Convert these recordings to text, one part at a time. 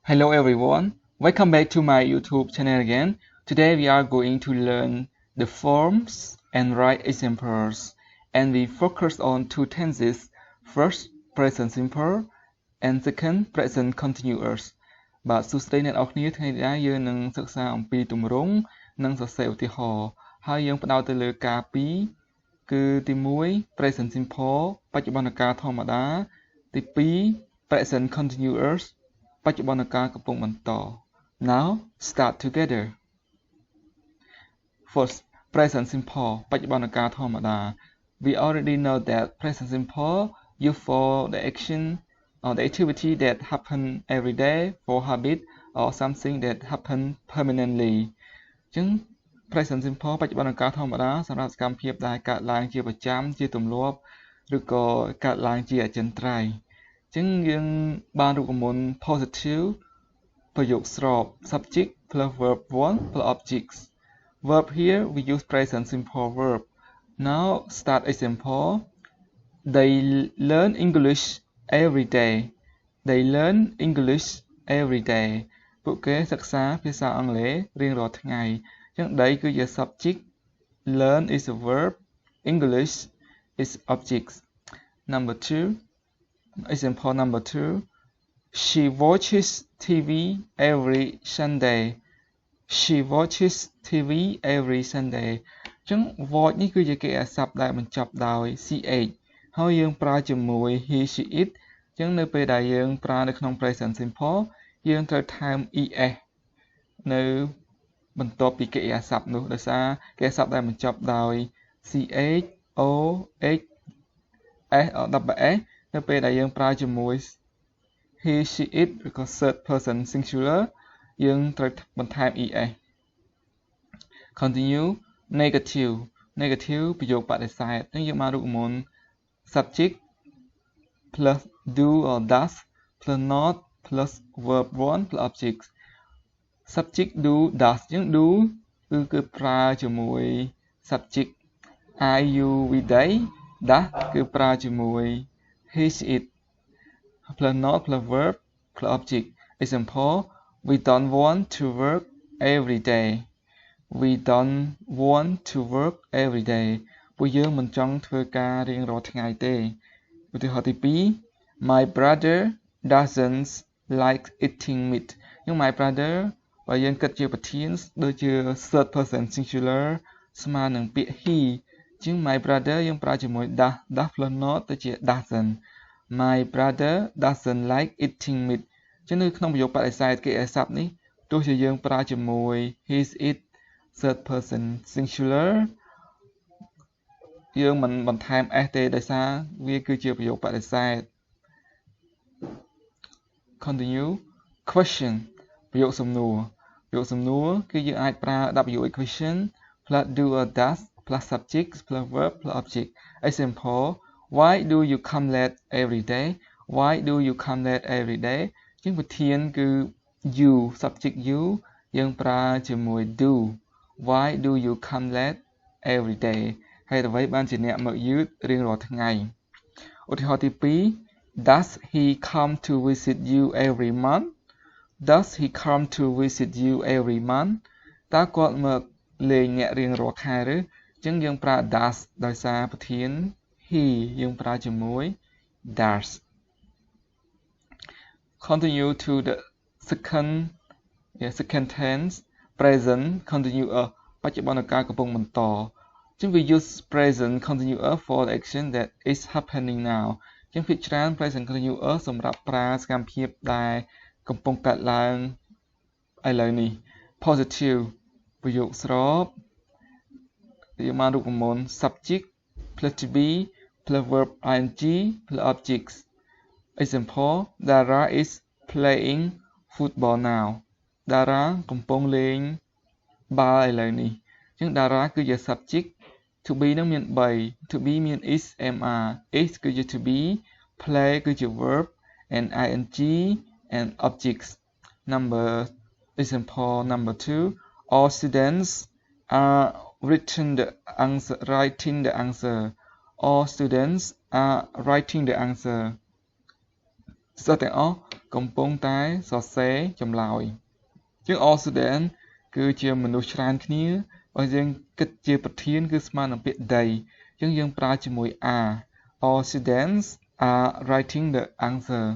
Hello everyone, welcome back to my YouTube channel again. Today we are going to learn the forms and write examples, and we focus on two tenses. First, present simple and second, present continuous បាទសួស្តីអ្នកនរគ្នាថ្ងៃនេះយើងនឹងសិក្សាអំពីទម្រង់និងសរសេរឧទាហរណ៍ហើយយើងផ្ដោតទៅលើការពីរគឺទី1 present simple បច្ចុប្បន្នកាលធម្មតាទី2 present continuous បច្ចុប្បន្នកាលកំពុងបន្ត Now start together. First, present simple បច្ចុប្បន្នកាលធម្មតា We already know that present simple used for the action or the activity that happen every day for habit or something that happen permanently អញ្ចឹង present simple បច្ចុប្បន្នកាលធម្មតាសម្រាប់សកម្មភាពដែលកើតឡើងជាប្រចាំជាទម្លាប់ឬក៏កើតឡើងជាអចិន្ត្រៃយ៍អញ្ចឹងយើងបានរូបមន្ត positive ប្រយោគស្រប subject plus verb 1 plus objects verb here we use present simple verb. Now start example. They learn English every day. They learn English every day. ពួកគេសិក្សាភាសាអង់គ្លេសរៀងរាល់ថ្ងៃអញ្ចឹង they គឺជា subject, learn is a verb, English is objects. Number 2, example number 2. She watches TV every Sunday. She watches TV every Sunday អញ្ចឹង watch នេះគឺជាគេអាសព្ទដែលបញ្ចប់ដោយ ch ហើយយើងប្រើជាមួយ he she it អញ្ចឹងនៅពេលដែលយើងប្រើនៅក្នុង present simple យើងត្រូវថែម es នៅបន្ទាប់ពីគេអាសព្ទនោះដោយសារគេអាសព្ទដែលបញ្ចប់ដោយ ch o h s or ws នៅពេលដែលយើងប្រើជាមួយ he she it ឬក៏ third person singular យើងត្រូវបន្ថែម es. Continue. Negative ប្រយោគបដិសេធអញ្ចឹងយើងបានរូបមន្ត subject plus do or does plus not plus verb 1 plus objects. Subject do does អញ្ចឹង do គឺប្រើជាមួយ subject I you we they. Does គឺប្រើជាមួយ he she it plus not plus verb plus object. Example, we don't want to work every day. We don't want to work every day. ពួកយើងមិនចង់ធ្វើការរៀងរាល់ថ្ងៃទេឧទាហរណ៍ទី2 My brother doesn't like eating meat យើង my brother បើយើងគិតជាប្រធានដូចជា third person singular ស្មើនឹងពាក្យ he ជាង my brother យើងប្រើជាមួយ does plus not ទៅជា doesn't. My brother doesn't like eating meat ចឹងនៅក្នុងប្រយោគបដិសេធគេអាសព្ទនេះទោះជាយើងប្រើជាមួយ his it third person singular យើងមិនបន្ថែម s ទេដោយសារវាគឺជាប្រយោគបដិសេធ Continue. Question ប្រយោគសំណួរគឺយើងអាចប្រើ WH question plus do or does plus subject plus verb plus object. Example, why do you come late every day? Why do you come late every day? ជាងប្រធានគឺ you subject you យើងប្រើជាមួយ do. Why do you come late every day? ហេតុអ្វីបានជាអ្នកមកយឺតរៀងរាល់ថ្ងៃឧទាហរណ៍ទី2 Does he come to visit you every month? Does he come to visit you every month? តើគាត់មកលេងអ្នករៀងរាល់ខែឬអញ្ចឹងយើងប្រើ does ដោយសារប្រធាន he យើងប្រើជាមួយ does. Continue to the second tense present continuous បច្ចុប្បន្នកាលកំពុងបន្តអញ្ចឹង we use present continuous for the action that is happening now អញ្ចឹងភាគច្រើន present continuous សម្រាប់ប្រើសកម្មភាពដែលកំពុងកើតឡើងឥឡូវនេះ positive ប្រយោគស្របយើងបានរូបមន្ត subject plus to be plus verb ing plus objects. Example, Dara is playing football now. Dara កំពុងលេងបាល់ឥឡូវនេះអញ្ចឹង Dara គឺជា subject to be នឹងមាន3 to be មាន is mr is គឺជា to be play គឺជា verb and ing and objects. Example number 2 all students are writing the answer. All students are writing the answer. សិស្សទាំងអស់កំពុងតែសរសេរចម្លើយជាង all student គឺជាមនុស្សច្រើនគ្នាបើយើងគិតជាប្រធានគឺស្មើនឹងពាក្យ they អញ្ចឹងយើងប្រើជាមួយ are all students are writing the answer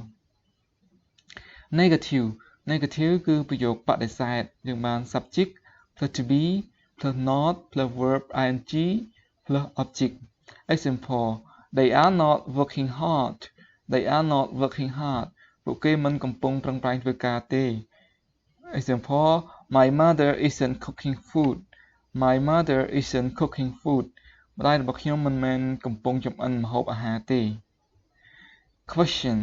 negative គឺប្រយោគបដិសេធយើងបាន subject plus to be plus not plus verb ing plus object example they are not working hard ពួកគេមិនកំពុងប្រឹងប្រែងធ្វើការទេ example my mother isn't cooking food ម្ដាយរបស់ខ្ញុំមិនមែនកំពុងចម្អិនម្ហូបអាហារទេ question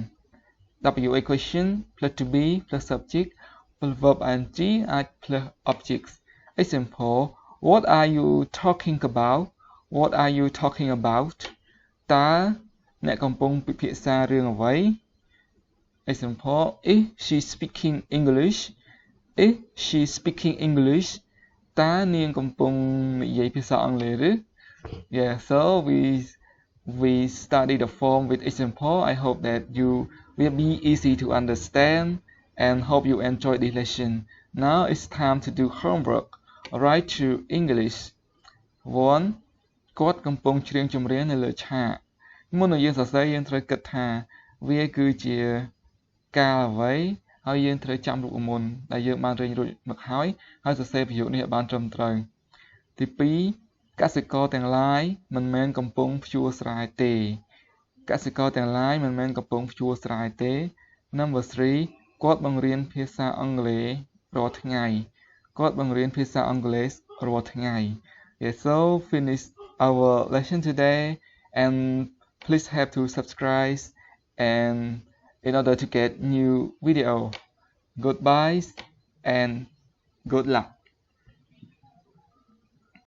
WA question plus to be plus subject plus verb ing អាច plus objects example what are you talking about តើអ្នកកំពុងពិភាក្សារឿងអ្វី example is she speaking English តើនាងកំពុងនិយាយភាសាអង់គ្លេសឬ Yeah, so we study the form with example. I hope that you will be easy to understand and hope you enjoy this lesson. Now it's time to do homework. Write to English. 1. គាត់កំពុងច្រៀងចម្រៀងនៅលើឆាកមុននឹងយើងសរសេរយើងត្រូវគិតថាវាគឺជាកាលអ្វីហើយយើងត្រូវចាំរូបមន្តដែលយើងបានរៀនរួចមកហើយសរសេរប្រយោគនេះឲ្យបានត្រឹមត្រូវទី2កសិករទាំងឡាយមិនមែនកំពុងភ្ជួរស្រែទេ Number 3 គាត់បង្រៀនភាសាអង់គ្លេសរាល់ថ្ងៃ Yeah, so finish our lesson today and please have to subscribe and in order to get new video. Goodbye and good luck.